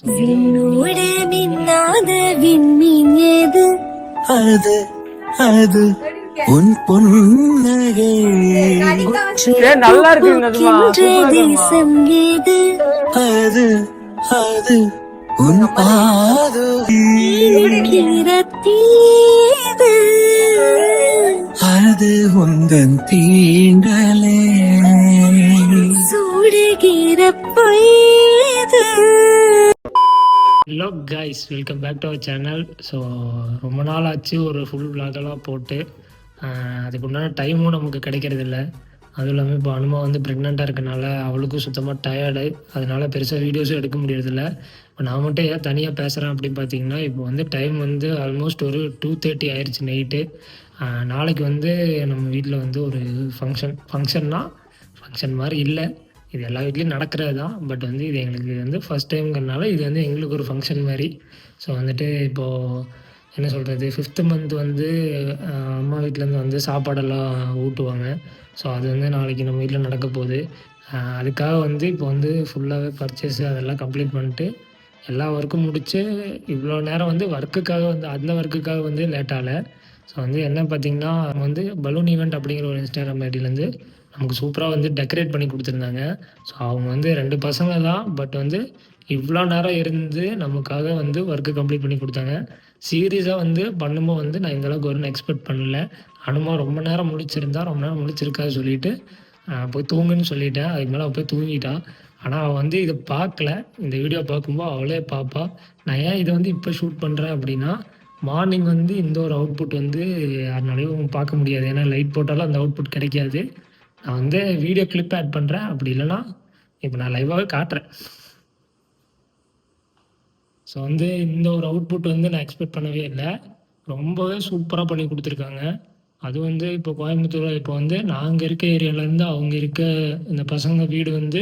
விண்ணோட மின்னாத விண்மீன் ஏது அது அது உன் பொன்னகை நல்லா இருக்கு தேசம் ஏது அது அது உன் பாதுகாத்தீது அது உந்தன் தீண்டலே சூடுகிற பொய்து. Hello guys, welcome back to our channel. So ரொம்ப நாள் ஆச்சு ஒரு ஃபுல் விளாகெல்லாம் போட்டு. அதுக்கு உண்டான டைமும் நமக்கு கிடைக்கிறதில்ல. அதுவும் இல்லாமல் இப்போ அனுமா வந்து ப்ரெக்னெண்ட்டாக இருக்கனால அவளுக்கும் சுத்தமாக டயர்டு, அதனால் பெருசாக வீடியோஸும் எடுக்க முடியறதில்ல. இப்போ நான் மட்டும் ஏன் தனியாக பேசுகிறேன் அப்படின்னு பார்த்தீங்கன்னா, இப்போ வந்து டைம் வந்து ஆல்மோஸ்ட் ஒரு 2:30 ஆயிடுச்சு நைட்டு. நாளைக்கு வந்து நம்ம வீட்டில் வந்து ஒரு ஃபங்க்ஷன் மாதிரி இல்லை, இது எல்லா வீட்லேயும் நடக்கிறது தான். பட் வந்து இது எங்களுக்கு வந்து ஃபஸ்ட் டைம்ங்கிறனால இது வந்து எங்களுக்கு ஒரு ஃபங்க்ஷன் மாதிரி. ஸோ வந்துட்டு இப்போது என்ன சொல்கிறது, 5th மந்த் வந்து அம்மா வீட்டிலேருந்து வந்து சாப்பாடெல்லாம் ஊட்டுவாங்க. ஸோ அது வந்து நாளைக்கு நம்ம வீட்டில் நடக்க போகுது. அதுக்காக வந்து இப்போ வந்து ஃபுல்லாகவே பர்ச்சேஸு அதெல்லாம் கம்ப்ளீட் பண்ணிட்டு எல்லா ஒர்க்கும் முடித்து இவ்வளோ நேரம் வந்து அந்த ஒர்க்குக்காக வந்து லேட் ஆகலை. ஸோ வந்து என்ன பார்த்திங்கன்னா, வந்து பலூன் ஈவெண்ட் அப்படிங்கிற ஒரு இன்ஸ்டாகிராம் ஐடியிலேருந்து நமக்கு சூப்பராக வந்து டெக்கரேட் பண்ணி கொடுத்துருந்தாங்க. ஸோ அவங்க வந்து 2 பசங்க தான், பட் வந்து இவ்வளோ நேரம் இருந்து நமக்காக வந்து ஒர்க்கு கம்ப்ளீட் பண்ணி கொடுத்தாங்க. சீரியஸாக வந்து பண்ணும்போது வந்து நான் இந்தளவுக்கு வரும்னு எக்ஸ்பெக்ட் பண்ணல. அனுமா ரொம்ப நேரம் முழிச்சிருக்காது சொல்லிவிட்டு போய் தூங்குன்னு சொல்லிட்டேன். அதுக்கு மேலே அவள் போய் தூங்கிட்டான். ஆனால் அவள் வந்து இதை பார்க்கல. இந்த வீடியோ பார்க்கும்போது அவளே பார்ப்பா. நான் ஏன் இதை வந்து இப்போ ஷூட் பண்ணுறேன் அப்படின்னா, மார்னிங் வந்து இந்த ஒரு அவுட்புட் வந்து யாருனாலையும் பார்க்க முடியாது. ஏன்னா லைட் போட்டாலும் அந்த அவுட்புட் கிடைக்காது. நான் வந்து வீடியோ கிளிப் ஆட் பண்ணுறேன், அப்படி இல்லைன்னா இப்போ நான் லைவாகவே காட்டுறேன். ஸோ வந்து இந்த ஒரு அவுட்புட் வந்து நான் எக்ஸ்பெக்ட் பண்ணவே இல்லை. ரொம்பவே சூப்பராக பண்ணி கொடுத்துருக்காங்க. அது வந்து இப்போ கோயம்புத்தூரில் இப்போ வந்து நாங்கள் இருக்க ஏரியாவிலேருந்து அவங்க இருக்க இந்த பசங்க வீடு வந்து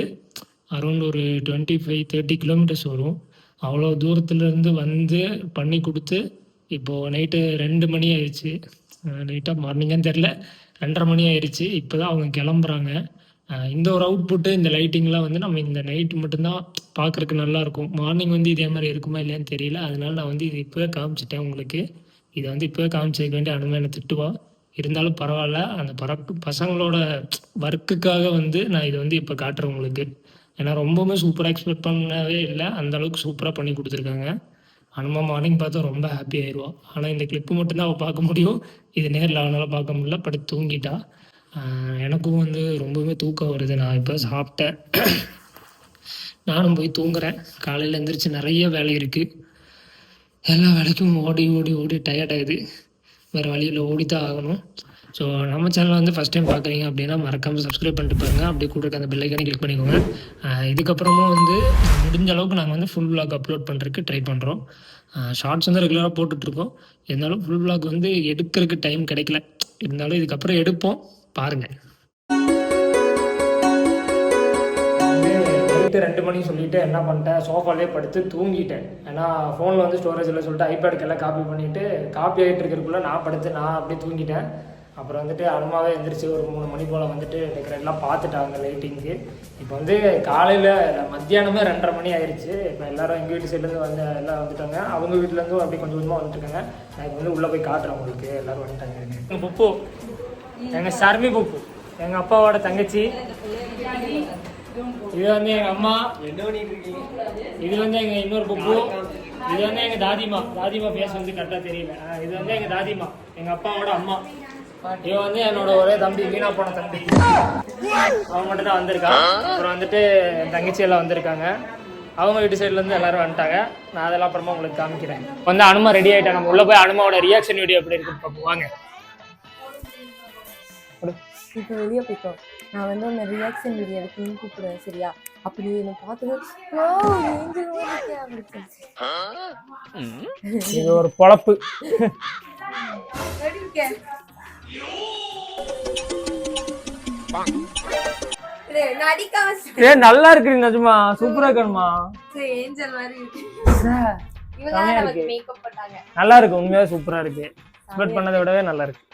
அரௌண்ட் ஒரு 25-30 கிலோமீட்டர்ஸ் வரும். அவ்வளோ தூரத்துலேருந்து வந்து பண்ணி கொடுத்து இப்போது நைட்டு 2 மணி ஆயிடுச்சு. நைட்டாக மார்னிங்கான்னு தெரில, 2:30 மணி ஆயிடுச்சு. இப்போ தான் அவங்க கிளம்புறாங்க. இந்த ஒரு அவுட்புட்டு, இந்த லைட்டிங்லாம் வந்து நம்ம இந்த நைட்டு மட்டும்தான் பார்க்குறக்கு நல்லாயிருக்கும். மார்னிங் வந்து இதே மாதிரி இருக்குமா இல்லையான்னு தெரியல. அதனால நான் வந்து இது இப்போவே காமிச்சிட்டேன் உங்களுக்கு. இதை வந்து இப்போவே காமிச்சிக்க வேண்டிய அனுமா என்னை திட்டுவா. இருந்தாலும் பரவாயில்ல, அந்த பசங்களோட ஒர்க்குக்காக வந்து நான் இதை வந்து இப்போ காட்டுறேன் உங்களுக்கு. ஏன்னா ரொம்பவுமே சூப்பராக எக்ஸ்பெக்ட் பண்ணவே இல்லை, அந்தளவுக்கு சூப்பராக பண்ணி கொடுத்துருக்காங்க. அனுமா மார்னிங் பார்த்தா ரொம்ப ஹாப்பி ஆயிடுவான். ஆனால் இந்த கிளிப்பு மட்டும்தான் அவள் பார்க்க முடியும், இது நேரில் அவனால் பார்க்க முடியல. படுத்து தூங்கிட்டா. எனக்கும் வந்து ரொம்பவே தூக்கம் வருது. நான் இப்போ சாப்பிட்டேன், நானும் போய் தூங்குறேன். காலையில் எழுந்திரிச்சு நிறைய வேலை இருக்குது. எல்லா வேலைக்கும் ஓடி ஓடி ஓடி டயர்ட் ஆகுது. வேறு வழியில் ஓடித்தான் ஆகணும். ஸோ நம்ம சேனலை வந்து ஃபஸ்ட் டைம் பார்க்குறீங்க அப்படின்னா மறக்காமல் சப்ஸ்கிரைப் பண்ணிட்டு பாருங்க. அப்படியே கூட இருக்க அந்த பெல் ஐக்கானை கிளிக் பண்ணிக்கோங்க. இதுக்கப்புறமும் வந்து முடிஞ்ச அளவுக்கு நாங்கள் வந்து ஃபுல் விளாக் அப்லோட் பண்ணுறதுக்கு ட்ரை பண்ணுறோம். ஷார்ட்ஸ் வந்து ரெகுலராக போட்டுட்ருக்கோம். இருந்தாலும் ஃபுல் விளாக் வந்து எடுக்கிறதுக்கு டைம் கிடைக்கல. இருந்தாலும் இதுக்கப்புறம் எடுப்போம், பாருங்கள். நைட்டு 2 மணி சொல்லிவிட்டு என்ன பண்ணிட்டேன், சோஃபாலே படுத்து தூங்கிட்டேன். ஏன்னா ஃபோனில் வந்து ஸ்டோரேஜ் இல்லை சொல்லிட்டு ஐபேடுக்கெல்லாம் காப்பி பண்ணிவிட்டு காப்பி ஆகிட்டு இருக்கிறதுக்குள்ளே நான் அப்படியே தூங்கிட்டேன். அப்புறம் வந்துட்டு அனுமாவே எழுந்திரிச்சு ஒரு 3 மணி போல் வந்துட்டு டெக்கரேட்லாம் பார்த்துட்டாங்க லைட்டிங்கு. இப்போ வந்து காலையில் மத்தியானமே 2:30 மணி ஆயிடுச்சு. இப்போ எல்லோரும் எங்கள் வீட்டு சைட்லேருந்து வந்து எல்லாம் வந்துட்டாங்க. அவங்க வீட்டிலேருந்து அப்படி கொஞ்சம் கொஞ்சமாக வந்துட்டுருக்காங்க. நான் இப்போ வந்து உள்ளே போய் காட்டுறேன் உங்களுக்கு. எல்லோரும் வந்துட்டாங்க. எங்கள் புப்பு, எங்கள் சர்மி புப்பு, எங்கள் அப்பாவோட தங்கச்சி. இது வந்து எங்கள் அம்மா. இது வந்து எங்கள் இன்னொரு புப்பு. இது வந்து எங்கள் தாதிமா பேச வந்து கரெக்டாக தெரியல. இது வந்து எங்கள் தாதிமா, எங்கள் அப்பாவோட அம்மா. இவன் வந்து என்னோட ஒரே தம்பி, வீணா போன தம்பி. அவன் மட்டும் தான் வந்திருக்கான். அப்புறம் வந்துட்டு என் தங்கச்சி எல்லாம் வந்திருக்காங்க. அவங்க வீட்டு சைட்லேருந்து எல்லாரும் வந்துட்டாங்க. நான் அதெல்லாம் அப்புறமா உங்களுக்கு காமிக்கிறேன். வந்து அனுமா ரெடி ஆகிட்டேன். நம்ம உள்ளே போய் அனுமாவோட ரியாக்ஷன் வீடியோ எப்படி இருக்குன்னு பார்ப்போம், வாங்க. இப்போ வெளியே போயிட்டோம். நான் வந்து உன்னை ரியாக்ஷன் வீடியோ எடுக்கணும்னு கூப்பிடுவேன், சரியா? அப்படி என்னை பார்த்து இது ஒரு பொழப்பு. நல்லா இருக்கு நிஜமா, சூப்பரா இருக்கணுமா, நல்லா இருக்கு. உண்மையாவே சூப்பரா இருக்கு. எக்ஸ்பெக்ட் பண்ணதை விடவே நல்லா இருக்கு.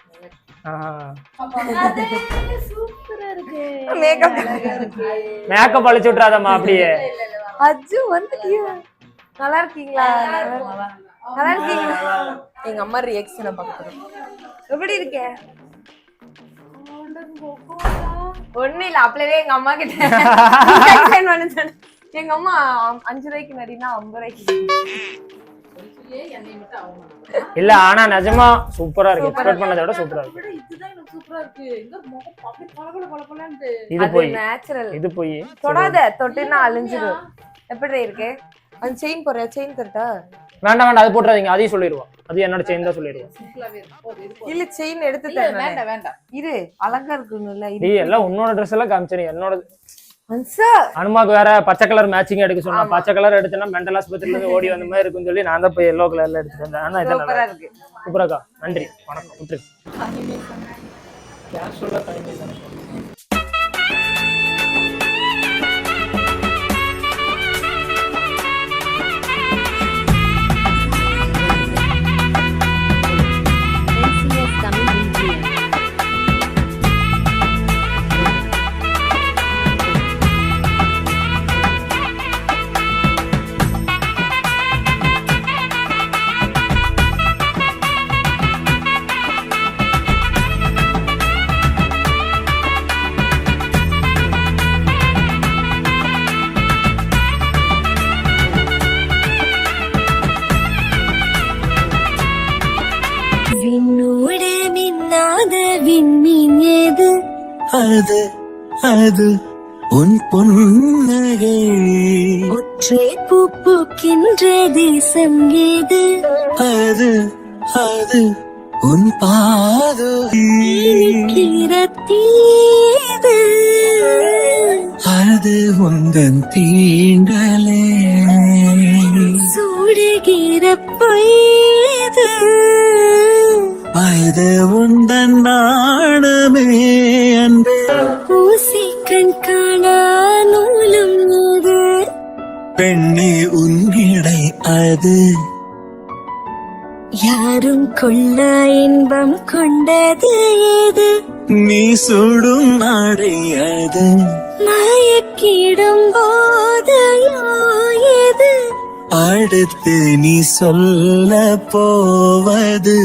மேக்கப் அழிச்சு விட்டுறாதம்மா அப்படியே. அஜு வந்துட்டியா? நல்லா இருக்கீங்களா? நல்லா இருக்கீங்களா? எங்க அம்மா ரியாக்ஷனை பார்க்கணும். எப்படி இருக்க? ஒண்ணு இல்ல, அப்பவே எங்க அம்மா கிட்ட எங்க அம்மா 5 ரூபாய்க்கு நடினா 50 ரூபாய்க்கு. இல்ல ஆனா நிஜமா சூப்பரா இருக்கு. எக்ஸ்பெக்ட் பண்ணதை விட சூப்பரா இருக்கு. இது போய் நேச்சுரல். இது போய் தொடாத, தொட்டுனா அழிஞ்சிடும். எப்படி இருக்கு? அந்த செயின் போறியா? செயின் தட்டா? வேண்டாம் வேண்டாம், அது போட்டுறாதீங்க. அதையும் சொல்லிடுவோம். அது என்னோட செயின் தான் சொல்லிடுவோம். இல்ல செயின் எடுத்து தரேன். வேண்டாம் வேண்டாம், இரு அழகா இருக்குன்னு. நீ எல்லாம் உன்னோட ட்ரெஸ் எல்லாம் காமிச்சேன். என்னோட அன்சா அனுமாக்கு வேற பச்சை கலர் மேட்சிங் எடுக்க சொன்னா. பச்சை கலர் எடுத்தேன்னா மெண்டல் ஆஸ்பத்திரில இருந்து ஓடி வந்த மாதிரி இருக்குன்னு சொல்லி நான் தான் போய் எல்லோ கலர்ல எடுத்துட்டு வந்தேன். ஆனா இதான் நல்லா இருக்கு. சூப்பராக்கா, நன்றி, வணக்கம். விட்டு கேஷுவலா டைம் விண்ணோட மின்னாத விண்மீன் ஏது? அது அது உன் புன்னகை. ஒற்றை பூ பூக்கின்ற தேசம் ஏது? அது அது உன் பாதுகை. கிரத்தீது அது உந்தன் தீண்டலே. சூடுகிற பொய்து அது உந்தன் நாணமே அன்பே. ஊசி கண் காணா நூலும் ஏது? பெண்ணே உன்னிடை அது. யாரும் கொள்ள இன்பம் கொண்டது ஏது? நீ சுடும் நாடை அது. மயக்கிடும் போதையோ ஏது? அடுத்து நீ சொல்ல போவது.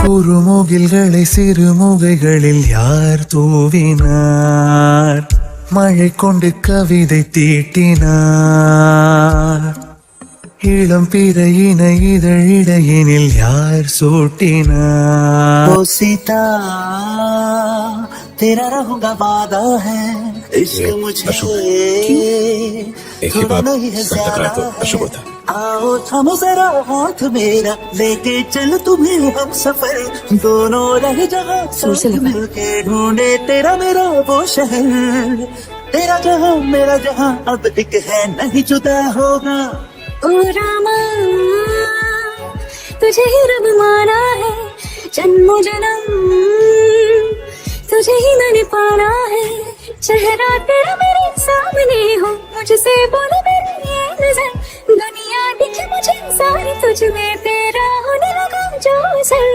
குறுமுகில்களை சிறுமுகைகளில் யார் தூவினார்? மழை கொண்டு கவிதை தீட்டினார். இளம் பிறையின இதழிடையினில் யார் சூட்டினார்? ओ सीता तेरा रहूंगा वादा है, इश्क मुझे थोड़ा नहीं है ज्यादा है. आओ थमो जरा हाथ मेरा, लेके चल तुम्हें हम सफर. दोनों रह जहाँ साथ मिलके ढूंढे तेरा मेरा वो शहर. तेरा जहाँ मेरा जहाँ अब एक है, नहीं जुदा होगा. ओ रामा तुझे ही रब माना है, जन्मो जन्म तुझे ही मैंने पाना है. चेहरा तेरा मेरे सामने हो, मुझसे बोले मेरी ये नजर. दुनिया दिखे मुझे सारी तुझ में, तेरा होने लगा जो असर.